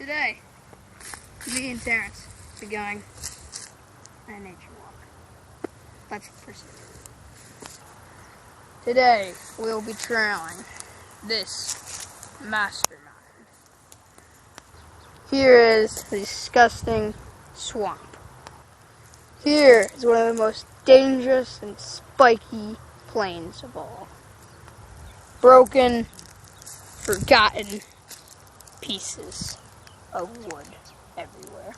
Today, me and Terrence are going on a nature walk. Let's proceed. Today, we'll be trailing this mastermind. Here is the disgusting swamp. Here is one of the most dangerous and spiky plains of all. Broken, forgotten pieces of wood everywhere.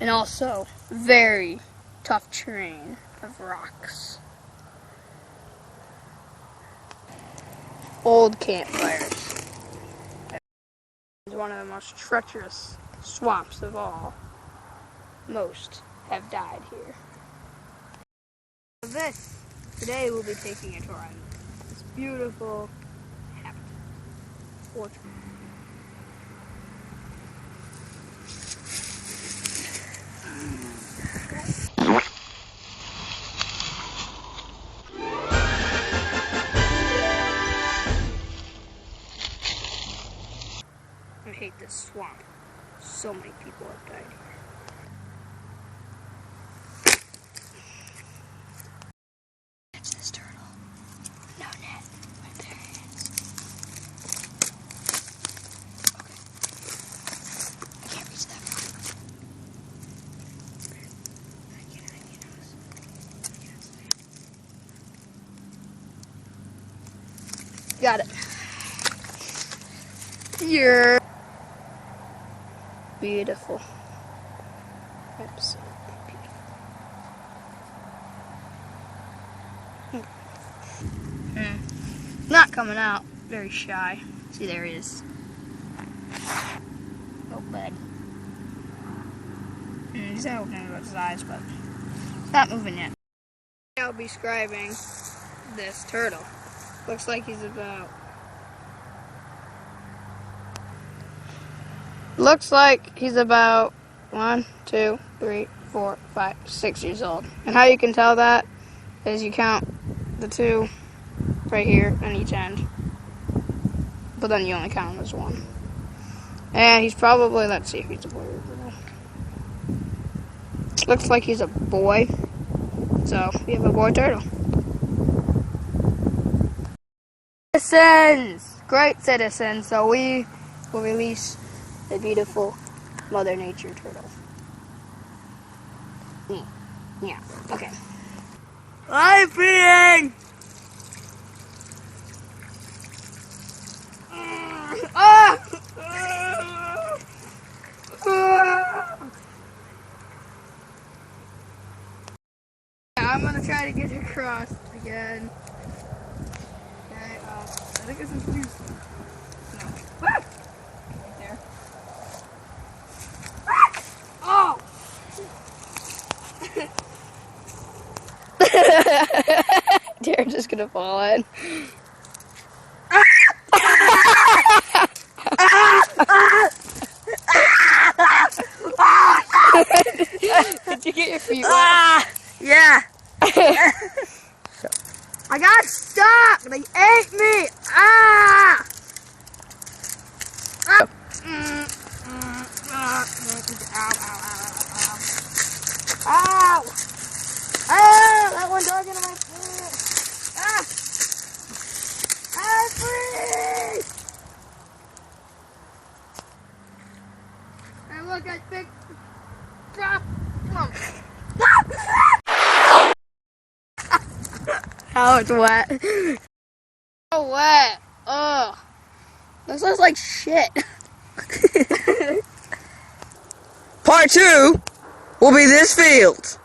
And also very tough terrain of rocks. Old campfires. It's one of the most treacherous swamps of all. Most have died here. Today we'll be taking a tour on this beautiful habitat. Orchard. I hate this swamp. So many people have died here. Catch this turtle. No net. Right there it is. Okay. I can't reach that far. Got it. You're beautiful. Absolutely beautiful. Not coming out. Very shy. See, there he is. Oh, buddy. He's not opening his eyes, but not moving yet. I'll be describing this turtle. Looks like he's about... Looks like he's about 1, 2, 3, 4, 5, 6 years old. And how you can tell that is you count the 2 right here on each end. But then you only count him as 1. And he's probably, let's see if he's a boy or a girl. Looks like he's a boy. So we have a boy turtle. Citizens! Great citizens. So we will release the beautiful Mother Nature turtle. Yeah. Okay. I'm peeing! I'm gonna try to get across again. Okay, I think it's introduced. No. Right there. Oh! They're just gonna fall in. Did you get your feet wet? Yeah. I got stuck. They ate me. Ah! Ow, ow, ow, ow. Ow! Ah! That one dug into my foot. Ah! I'm free! And look, I picked drop. Oh, it's wet. So wet. Ugh. This looks like shit. Part 2 will be this field.